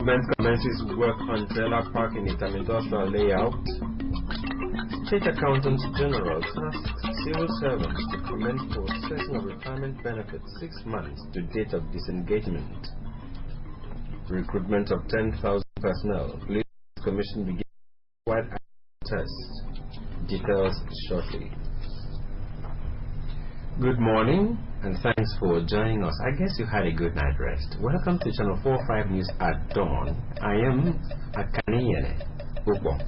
Government commences work on trailer park in its industrial layout. State Accountant General tasks civil servants to commence processing of retirement benefits 6 months to date of disengagement. Recruitment of 10,000 personnel. Police Commission begins wide test. Details shortly. Good morning and thanks for joining us. I guess you had a good night rest. Welcome to Channel 45 News at Dawn. I am Akaniyene Ubo.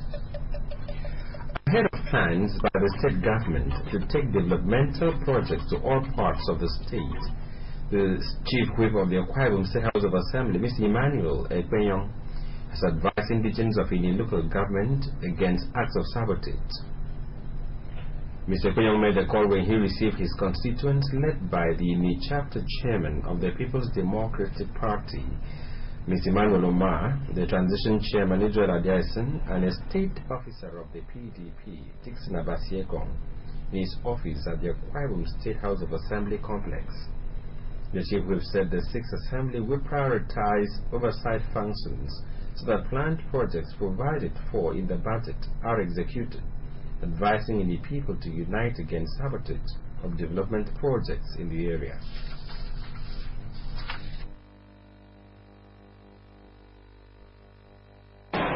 Ahead of plans by the state government to take developmental projects to all parts of the state, the Chief Whip of the Akwa Ibom State House of Assembly, Mr. Emmanuel Ekpenyong, has advised indigents of Ini local government against acts of sabotage. Mr. Ekpenyong made the call when he received his constituents led by the Ini chapter chairman of the People's Democratic Party, Mr. Emmanuel Omar, the transition chairman Israel Adiason, and a state officer of the PDP, Dixon Abasiekong, in his office at the Akwa Ibom State House of Assembly complex. The Chief Whip said the 6th Assembly will prioritize oversight functions so that planned projects provided for in the budget are executed, advising the people to unite against sabotage of development projects in the area.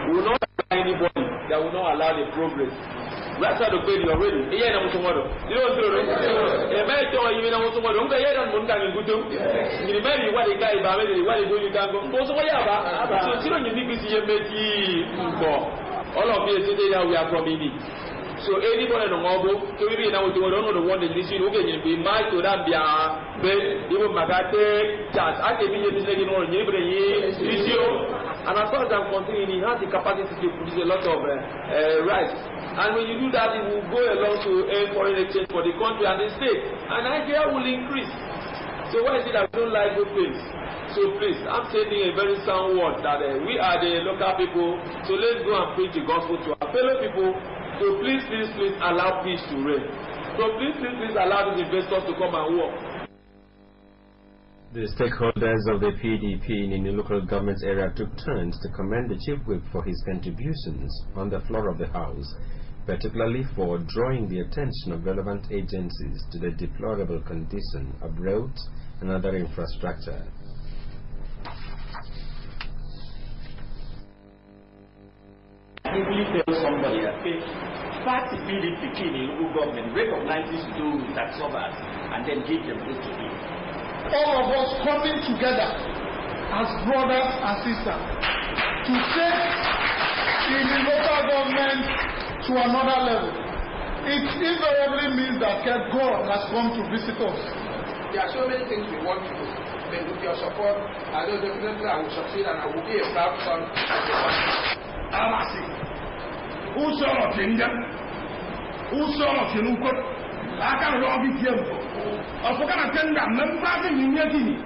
We will not allow anybody that will not allow the progress. We are trying to pay you already. You don't tomorrow. You don't do it. A man told you know tomorrow. You don't want to go to. You remember what the guy about me. What he do you can go. So what you have? So you don't need to see a meti for all of you today that we are from Ini. So anybody no more to be now to don't know the one that listen. Okay, you be my to that be a bed. Even Magate chat. I can be just like you know. You be issue. And as far as I'm concerned, he has the capacity to produce a lot of rice. And when you do that, it will go along to earn foreign exchange for the country and the state. And Nigeria will increase. So why is it that we don't like good things? So please, I'm sending a very sound word that we are the local people. So let's go and preach the gospel to our fellow people. So please allow peace to reign. So please allow these investors to come and work. The stakeholders of the PDP in the local government area took turns to commend the Chief Whip for his contributions on the floor of the House, particularly for drawing the attention of relevant agencies to the deplorable condition of roads and other infrastructure. Simply tell somebody that party PDP in the local government recognizes those that suffer and then give them good to do. All of us coming together as brothers and sisters to take the local government to another level. It invariably means that God has come to visit us. There are so many things we want to do. But with your support, I know definitely I will succeed and I will be a proud son of the country. Amasi. Who saw of India? Who saw of Yanuko? I can't log it here. I forgot to tell them, I'm not in Yaki.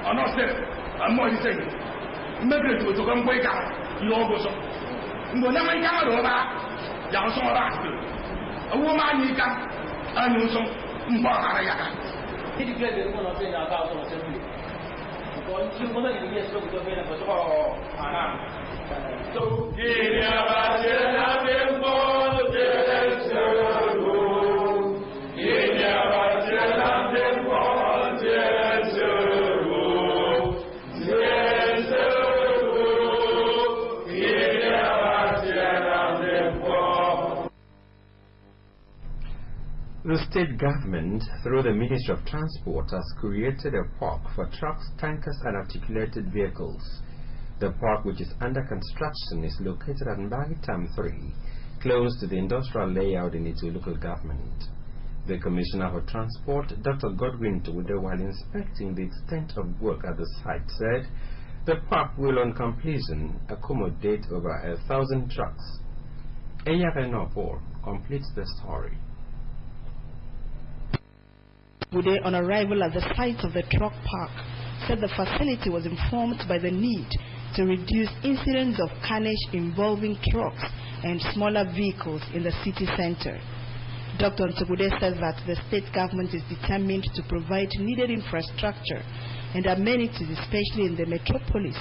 I'm not saying, I'm more saying. Maybe to come wake up, you all go so. No, never come over. Young son of us. A woman, you can, and you so, Mbarayaka. He declared the one of the house of assembly. Because you want to get so good of a so, so, the state government, through the Ministry of Transport, has created a park for trucks, tankers, and articulated vehicles. The park, which is under construction, is located at Maritime 3, close to the industrial layout in its local government. The Commissioner for Transport, Dr. Godwin Tuwude, while inspecting the extent of work at the site, said the park will, on completion, accommodate over 1,000 trucks. Eyavenopo completes the story. Tuwude, on arrival at the site of the truck park, said the facility was informed by the need to reduce incidents of carnage involving trucks and smaller vehicles in the city center. Dr. Tuwude says that the state government is determined to provide needed infrastructure and amenities, especially in the metropolis,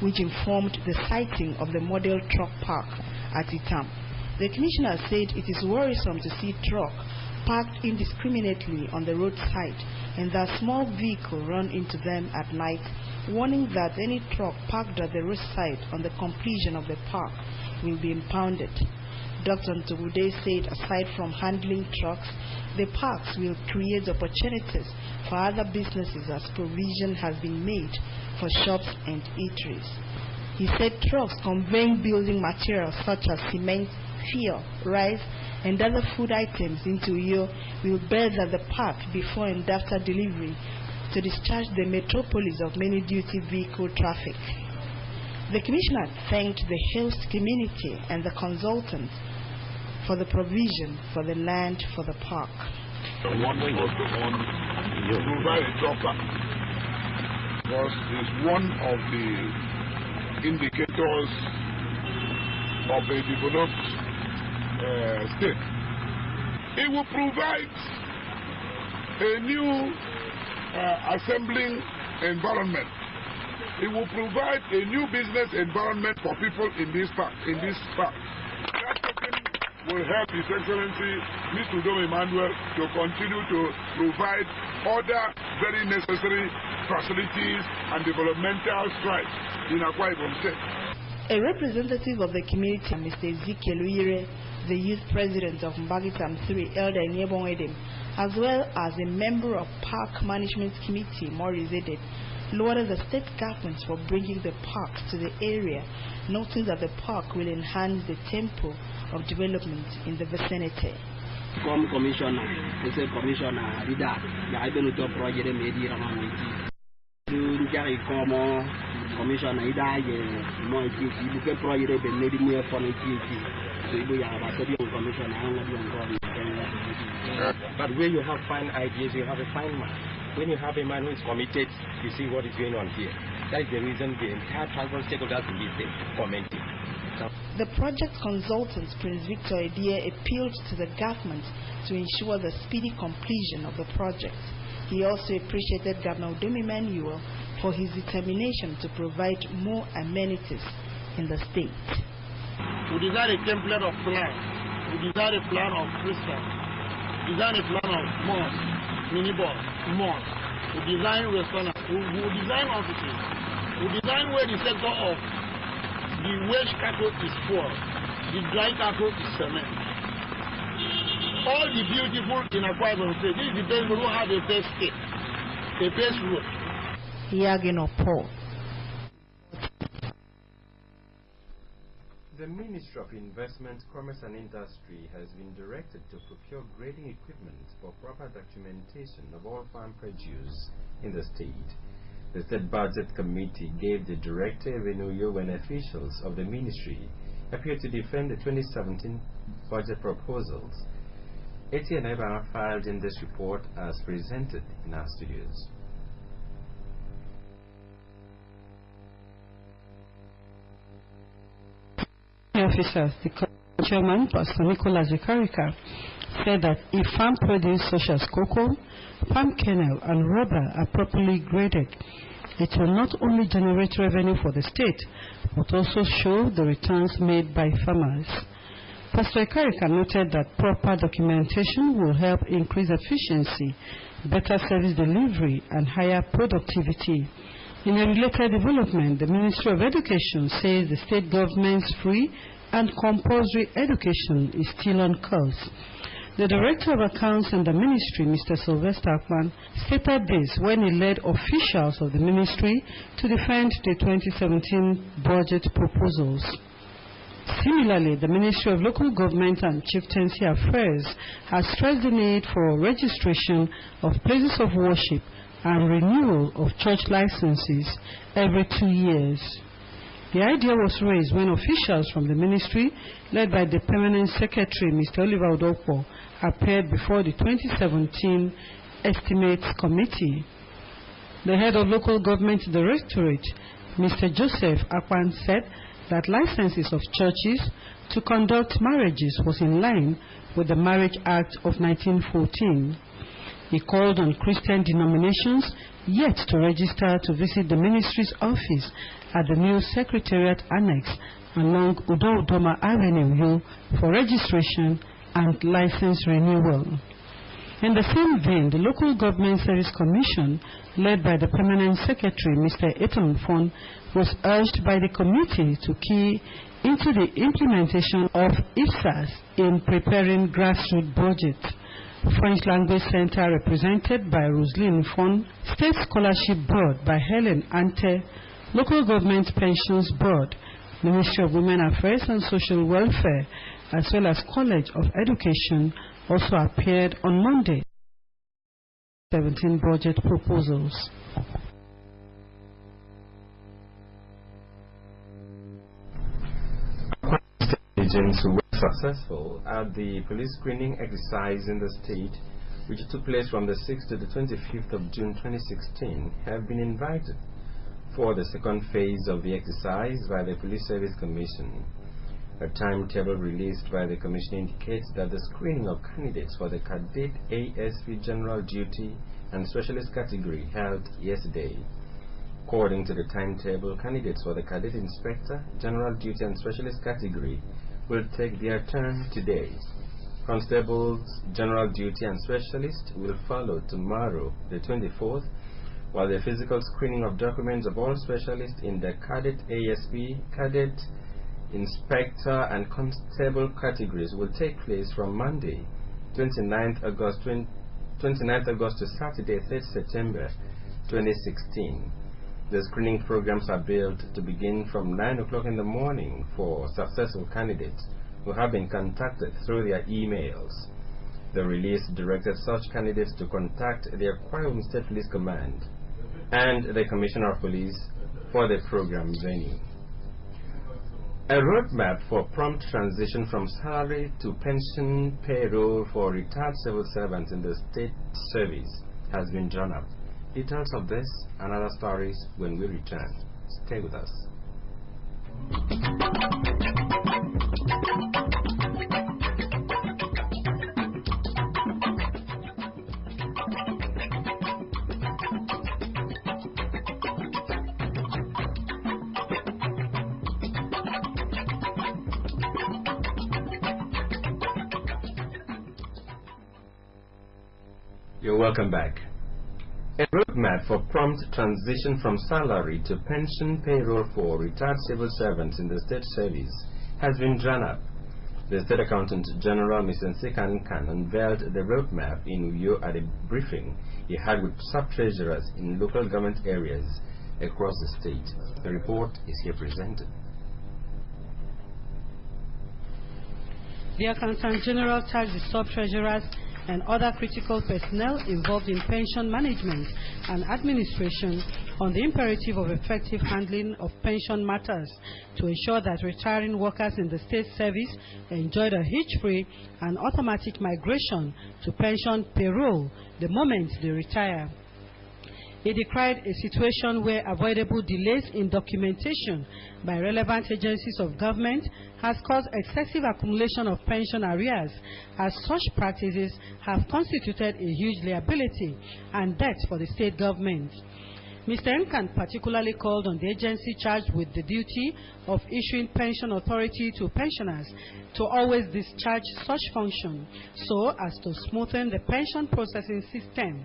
which informed the siting of the model truck park at Itam. The commissioner said it is worrisome to see trucks parked indiscriminately on the roadside and that small vehicles run into them at night, warning that any truck parked at the roadside on the completion of the park will be impounded. Dr. Ntogude said aside from handling trucks, the parks will create opportunities for other businesses as provision has been made for shops and eateries. He said trucks conveying building materials such as cement, fuel, rice, and other food items into Uyo will berth at the park before and after delivery to discharge the metropolis of many duty vehicle traffic. The commissioner thanked the host community and the consultants for the provision for the land for the park. One was the one you provide a dropper, because it's one of the indicators of a developed state. It will provide a new assembling environment. It will provide a new business environment for people in this park. That token will help His Excellency Mr. Udom Emmanuel to continue to provide other very necessary facilities and developmental strides in Akwa Ibom State. A representative of the community, Mr. Ezekiel Uyire, the youth president of Mbagitam 3, Elder Nyebon Edem, as well as a member of Park Management Committee, Maurice Edem, lauded the state government for bringing the park to the area, noting that the park will enhance the tempo of development in the vicinity. Commissioner, but where you have fine ideas, you have a fine man. When you have a man who is committed, you see what is going on here. That is the reason the entire transport stakeholders in this state commenting. The project consultant, Prince Victor Edie, appealed to the government to ensure the speedy completion of the project. He also appreciated Governor Udom Emmanuel for his determination to provide more amenities in the state. We design a template of plan. We design a plan of Christian. We design a plan of mosque, minibus, mosque. We design restaurants. We design offices. We design where the sector of the waste cargo is fuel, the dry cargo is cement. All the beautiful in Akwa Ibom State. This is the best. We don't have a best state, a best road. Yagino Paul. The Ministry of Investment, Commerce and Industry has been directed to procure grading equipment for proper documentation of all farm produce in the state. The State Budget Committee gave the Director of Enuyo and officials of the ministry appeared to defend the 2017 budget proposals. Etienne Ebara filed in this report as presented in our studios. Officers, the chairman, Pastor Nicholas Ekarika, said that if farm produce such as cocoa, palm kernel, and rubber are properly graded, it will not only generate revenue for the state, but also show the returns made by farmers. Pastor Ekarika noted that proper documentation will help increase efficiency, better service delivery, and higher productivity. In a related development, the Ministry of Education says the state government's free and compulsory education is still on course. The Director of Accounts in the Ministry, Mr. Sylvester Akpan, stated this when he led officials of the Ministry to defend the 2017 budget proposals. Similarly, the Ministry of Local Government and Chieftaincy Affairs has stressed the need for registration of places of worship and renewal of church licenses every 2 years. The idea was raised when officials from the ministry, led by the Permanent Secretary, Mr. Oliver Udokwo, appeared before the 2017 Estimates Committee. The head of Local Government Directorate, Mr. Joseph Akpan, said that licenses of churches to conduct marriages was in line with the Marriage Act of 1914. He called on Christian denominations yet to register to visit the ministry's office at the new Secretariat Annex along Udo-Udoma Avenue for registration and license renewal. In the same vein, the Local Government Service Commission, led by the Permanent Secretary, Mr. Eton Fon, was urged by the committee to key into the implementation of IFSAS in preparing grassroots budgets. French Language Center, represented by Roseline Fon, State Scholarship Board by Helen Ante, Local Government Pensions Board, Ministry of Women Affairs and Social Welfare, as well as College of Education, also appeared on Monday. 17 budget proposals. Agents who were successful at the police screening exercise in the state, which took place from the 6th to the 25th of June 2016, have been invited for the second phase of the exercise by the Police Service Commission. A timetable released by the Commission indicates that the screening of candidates for the Cadet ASP General Duty and Specialist category held yesterday. According to the timetable, candidates for the Cadet Inspector, General Duty and Specialist category will take their turn today. Constables, General Duty and Specialist will follow tomorrow, the 24th, while the physical screening of documents of all specialists in the Cadet ASP, Cadet Inspector and Constable categories will take place from Monday, 29th August to Saturday, 3rd September 2016. The screening programs are built to begin from 9 o'clock in the morning for successful candidates who have been contacted through their emails. The release directed such candidates to contact the Akwa Ibom State Police Command and the Commissioner of Police for the program venue. A roadmap for prompt transition from salary to pension payroll for retired civil servants in the state service has been drawn up. Details of this and other stories when we return. Stay with us. You're welcome back. A roadmap for prompt transition from salary to pension payroll for retired civil servants in the state service has been drawn up. The State Accountant General, Mr. Nsekan Khan, unveiled the roadmap in Uyo at a briefing he had with sub-treasurers in local government areas across the state. The report is here presented. The Accountant General tasked the sub-treasurers and other critical personnel involved in pension management and administration on the imperative of effective handling of pension matters to ensure that retiring workers in the state service enjoyed a hitch-free and automatic migration to pension payroll the moment they retire. He decried a situation where avoidable delays in documentation by relevant agencies of government has caused excessive accumulation of pension arrears, as such practices have constituted a huge liability and debt for the state government. Mr. Nkan particularly called on the agency charged with the duty of issuing pension authority to pensioners to always discharge such function so as to smoothen the pension processing system.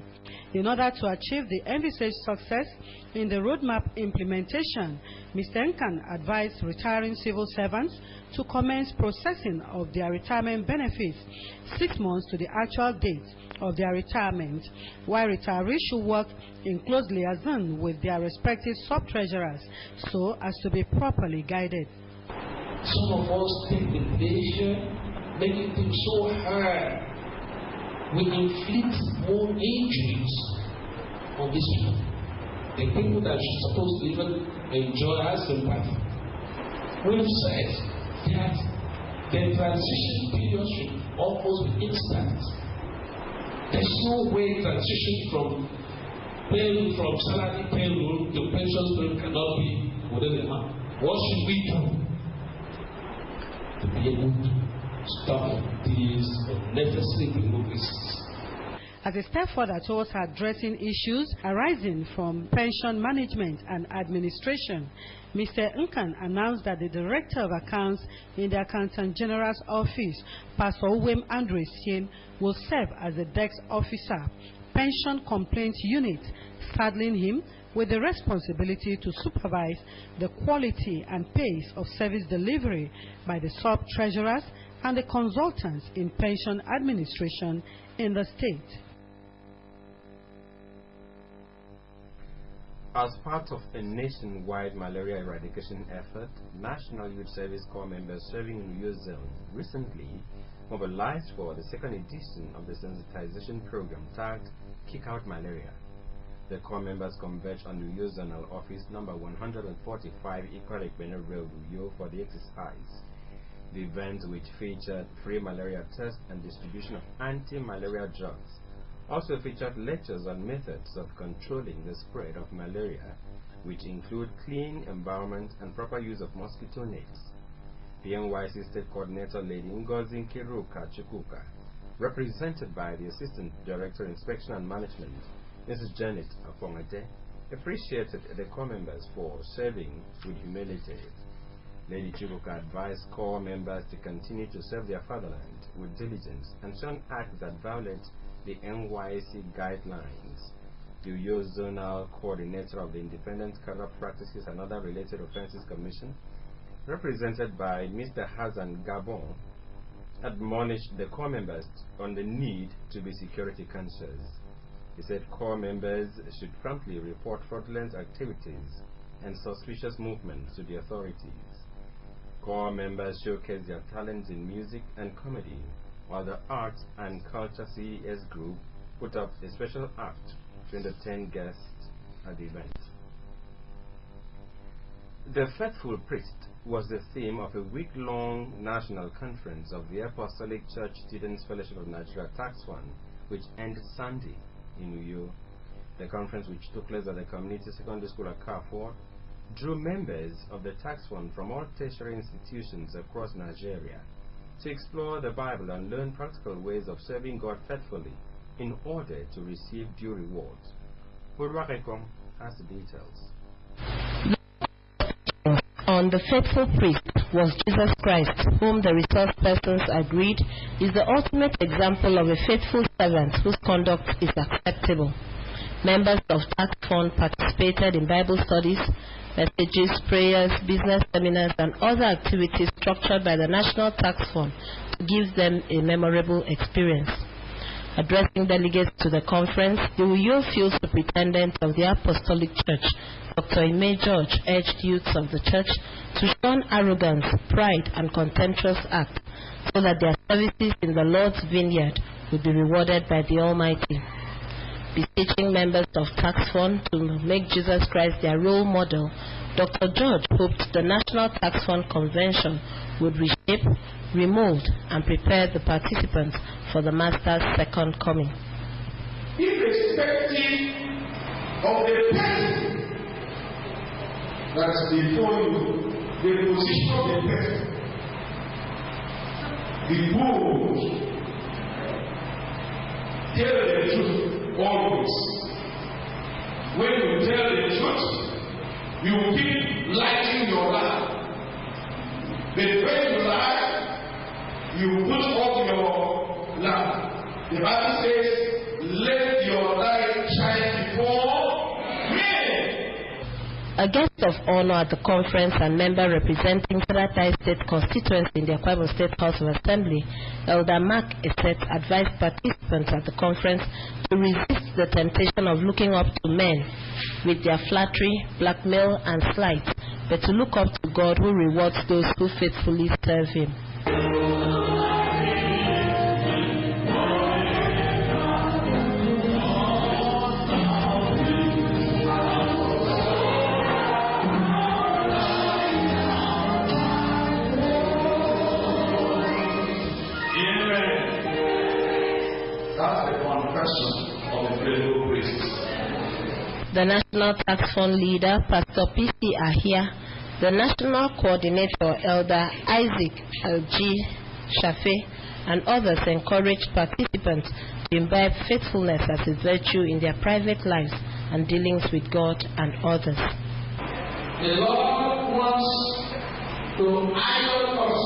In order to achieve the envisaged success in the roadmap implementation, Mr. Nkan advised retiring civil servants to commence processing of their retirement benefits 6 months to the actual date of their retirement, while retirees should work in close liaison with their respective sub-treasurers so as to be properly guided. Some of us take the pleasure making things so hard. We inflict more injuries on these people. The people that are supposed to even enjoy our sympathy. We've said that the transition period should almost be instant. There's no way transition from salary payroll to pension payroll cannot be within a month. What should we do to be able to stop these unnecessary bureaucracies? As a step further towards addressing issues arising from pension management and administration, Mr. Nkan announced that the Director of Accounts in the Accountant General's Office, Pastor Uwem Andresien, will serve as the Desk Officer, Pension Complaints Unit, saddling him with the responsibility to supervise the quality and pace of service delivery by the sub-treasurers and the consultants in pension administration in the state. As part of a nationwide malaria eradication effort, National Youth Service Corps members serving in Uyo Zone recently mobilized for the second edition of the sensitization program tagged Kick Out Malaria. The Corps members converged on Uyo Zonal Office number 145 Ikore Benin Road, Uyo for the exercise. The event, which featured free malaria tests and distribution of anti-malaria drugs, also featured lectures on methods of controlling the spread of malaria, which include clean environment and proper use of mosquito nets. The NYC State Coordinator Lady Ngozi Kiruka Chukuka, represented by the Assistant Director Inspection and Management, Mrs. Janet Afongate, appreciated the Corps members for serving with humility. Lady Chukuka advised Corps members to continue to serve their fatherland with diligence and shun acts that violate the NYC guidelines. The Uyo Zonal Coordinator of the Independent Corrupt Practices and Other Related Offences Commission, represented by Mr. Hassan Gabon, admonished the Corps members on the need to be security conscious. He said Corps members should promptly report fraudulent activities and suspicious movements to the authorities. Corps members showcased their talents in music and comedy, while the Arts and Culture CES group put up a special act to entertain guests at the event. The Faithful Priest was the theme of a week-long national conference of the Apostolic Church Students Fellowship of Nigeria Tax Fund, which ended Sunday in Uyo. The conference, which took place at the Community Secondary School at Carrefour, drew members of the tax fund from all tertiary institutions across Nigeria to explore the Bible and learn practical ways of serving God faithfully in order to receive due rewards. Purwarekong has the details. On the faithful priest was Jesus Christ, whom the resource persons agreed is the ultimate example of a faithful servant whose conduct is acceptable. Members of tax fund participated in Bible studies, messages, prayers, business seminars, and other activities structured by the National Tax Fund to give them a memorable experience. Addressing delegates to the conference, the Uyo Field Superintendent of the Apostolic Church, Dr. Ime George, urged youths of the church to shun arrogance, pride, and contemptuous acts so that their services in the Lord's vineyard would be rewarded by the Almighty. Beseeching members of Tax Fund to make Jesus Christ their role model, Dr. George hoped the National Tax Fund Convention would reshape, remold, and prepare the participants for the Master's second coming. Irrespective of the person that is before you, the position of the person, the bold, tell the truth. Always. When you tell the truth, you keep lighting your light. But when you lie, you put off your lamp. The Bible says, let your light shine before men. A guest of honor at the conference and member representing Taratai State constituency in the Akwa Ibom State House of Assembly, Elder Mark Eset, advised participants at the conference to resist the temptation of looking up to men with their flattery, blackmail, and slight, but to look up to God who rewards those who faithfully serve Him. The National Tax Fund leader, Pastor P.C. Ahia, the National Coordinator, Elder Isaac L.G. Shafe, and others encouraged participants to imbibe faithfulness as a virtue in their private lives and dealings with God and others. The Lord wants to iron us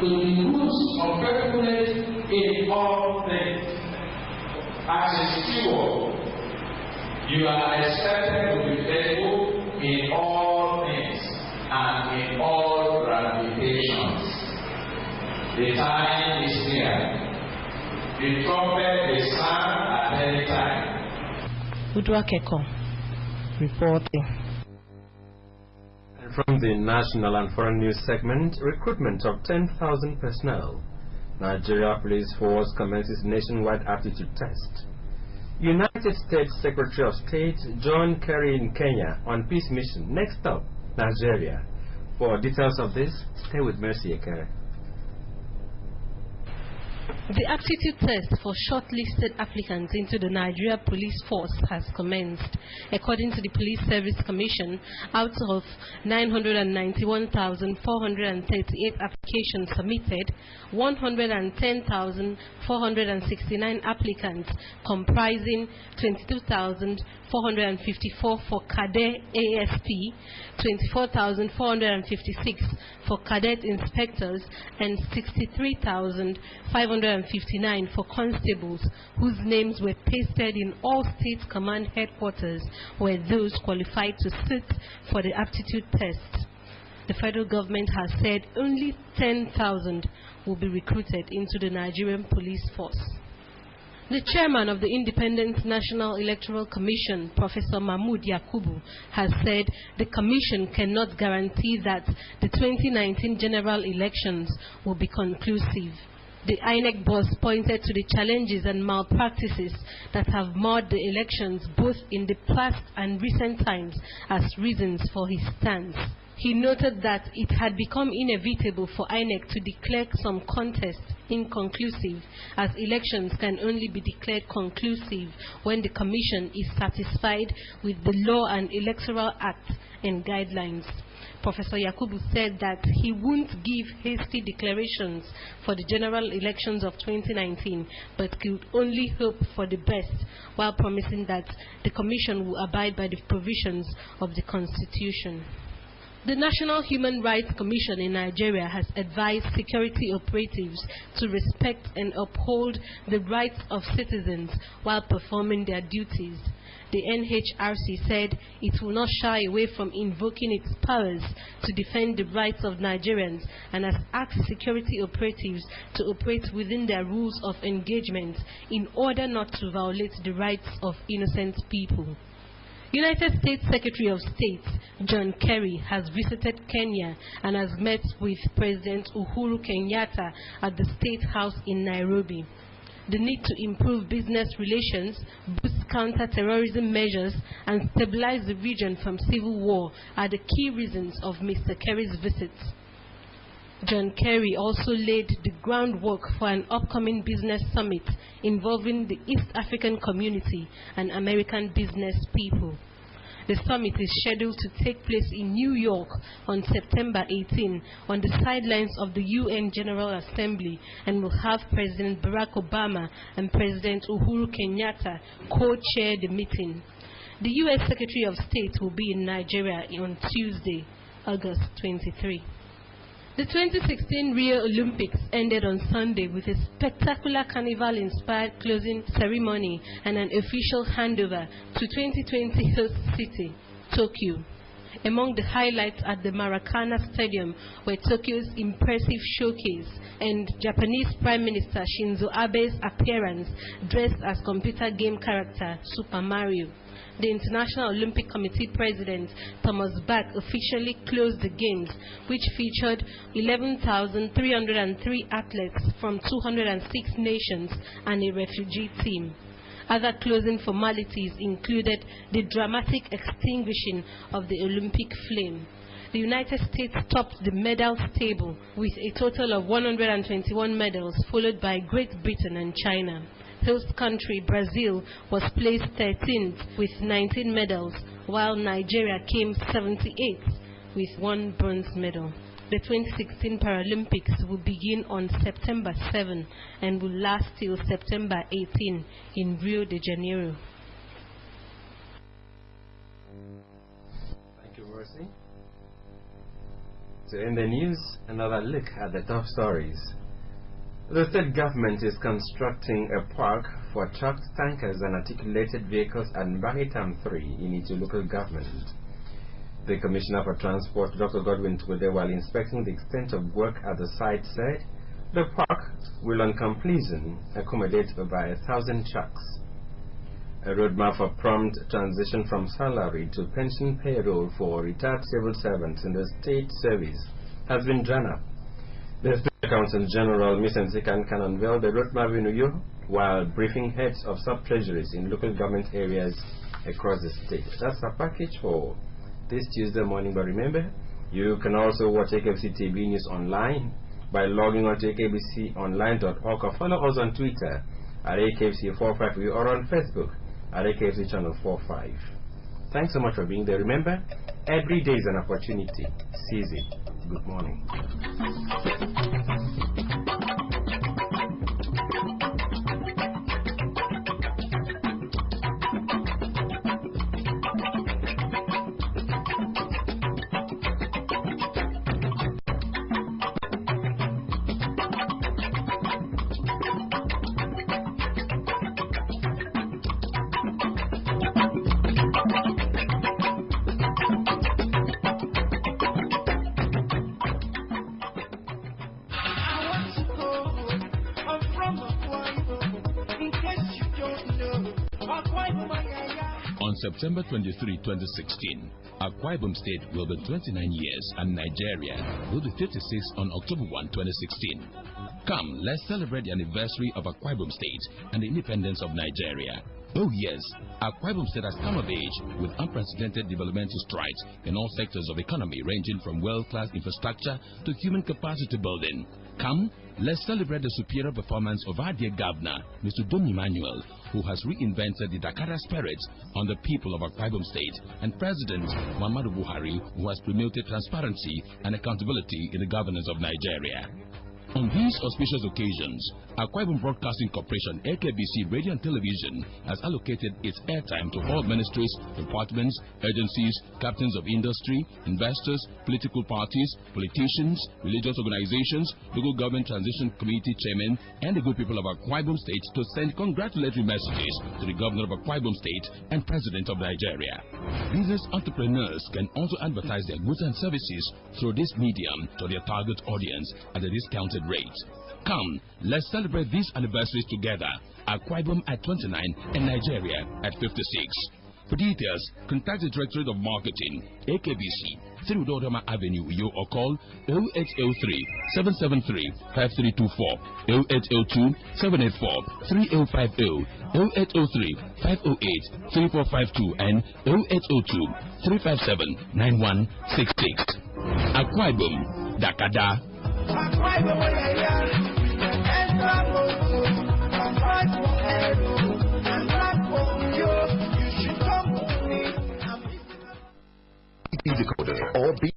to the roots of faithfulness in all things. As a steward, you are expected to be faithful in all things and in all ramifications. The time is near. The trumpet will sound at any time. Udwa Keko reporting. And from the national and foreign news segment, recruitment of 10,000 personnel. Nigeria Police Force commences nationwide aptitude test. United States Secretary of State John Kerry in Kenya on peace mission. Next up, Nigeria. For details of this, stay with Mercy Ekere. The aptitude test for shortlisted applicants into the Nigeria Police Force has commenced. According to the Police Service Commission, out of 991,438 applications submitted, 110,469 applicants, comprising 22,454 for cadet ASP, 24,456 for cadet inspectors, and 63,559 for constables, whose names were pasted in all state command headquarters, were those qualified to sit for the aptitude test. The federal government has said only 10,000 will be recruited into the Nigerian police force. The chairman of the Independent National Electoral Commission, Professor Mahmood Yakubu, has said the commission cannot guarantee that the 2019 general elections will be conclusive. The INEC boss pointed to the challenges and malpractices that have marred the elections both in the past and recent times as reasons for his stance. He noted that it had become inevitable for INEC to declare some contests inconclusive, as elections can only be declared conclusive when the Commission is satisfied with the Law and Electoral Act and guidelines. Professor Yakubu said that he won't give hasty declarations for the general elections of 2019, but could only hope for the best, while promising that the Commission will abide by the provisions of the Constitution. The National Human Rights Commission in Nigeria has advised security operatives to respect and uphold the rights of citizens while performing their duties. The NHRC said it will not shy away from invoking its powers to defend the rights of Nigerians and has asked security operatives to operate within their rules of engagement in order not to violate the rights of innocent people. United States Secretary of State John Kerry has visited Kenya and has met with President Uhuru Kenyatta at the State House in Nairobi. The need to improve business relations, boost counter-terrorism measures, and stabilize the region from civil war are the key reasons of Mr. Kerry's visit. John Kerry also laid the groundwork for an upcoming business summit involving the East African community and American business people. The summit is scheduled to take place in New York on September 18 on the sidelines of the UN General Assembly and will have President Barack Obama and President Uhuru Kenyatta co-chair the meeting. The U.S. Secretary of State will be in Nigeria on Tuesday, August 23. The 2016 Rio Olympics ended on Sunday with a spectacular carnival-inspired closing ceremony and an official handover to 2020 host city, Tokyo. Among the highlights at the Maracana Stadium were Tokyo's impressive showcase and Japanese Prime Minister Shinzo Abe's appearance dressed as computer game character Super Mario. The International Olympic Committee President Thomas Bach officially closed the Games, which featured 11,303 athletes from 206 nations and a refugee team. Other closing formalities included the dramatic extinguishing of the Olympic flame. The United States topped the medals table with a total of 121 medals, followed by Great Britain and China. Host country Brazil was placed 13th with 19 medals, while Nigeria came 78th with 1 bronze medal. The 2016 Paralympics will begin on September 7 and will last till September 18 in Rio de Janeiro. Thank you, Mercy. So in the news, another look at the top stories. The state government is constructing a park for trucks, tankers and articulated vehicles at Mbanitam 3 in its local government. The Commissioner for Transport, Dr. Godwin Twede, while inspecting the extent of work at the site, said the park will on completion accommodate over 1,000 trucks. A roadmap for prompt transition from salary to pension payroll for retired civil servants in the state service has been drawn up. The State Accountant General, Ms. Nsikan, can unveil the roadmap in Uyo while briefing heads of sub-treasuries in local government areas across the state. That's a package for this Tuesday morning, but remember, you can also watch AKBC TV News online by logging on to akbconline.org or follow us on Twitter at AKBC45 or on Facebook at AKBC Channel 45. Thanks so much for being there. Remember, every day is an opportunity. Seize it. Good morning. September 23, 2016, Akwa Ibom State will be 29 years and Nigeria will be 56 on October 1, 2016. Come, let's celebrate the anniversary of Akwa Ibom State and the independence of Nigeria. Oh yes, Akwa Ibom State has come of age with unprecedented developmental strides in all sectors of economy, ranging from world-class infrastructure to human capacity building. Come, let's celebrate the superior performance of our dear governor, Mr. Dom Emmanuel, who has reinvented the Dakar spirit on the people of Akwa Ibom State, and President Muhammadu Buhari, who has promoted transparency and accountability in the governance of Nigeria. On these auspicious occasions, Akwa Ibom Broadcasting Corporation, AKBC Radio and Television, has allocated its airtime to all ministries, departments, agencies, captains of industry, investors, political parties, politicians, religious organizations, local government transition committee chairmen, and the good people of Akwa Ibom State to send congratulatory messages to the governor of Akwa Ibom State and president of Nigeria. Business entrepreneurs can also advertise their goods and services through this medium to their target audience at a discounted rate. Come, let's celebrate these anniversaries together. Akwa Ibom at 29 and Nigeria at 56. For details, contact the Directorate of Marketing, AKBC, 3 Udodoma Avenue, Uyo, or call 0803 773 5324, 0802 784 3050, 0803 508 3452, and 0802 357 9166. Akwa Ibom, Dakada. Decoder or be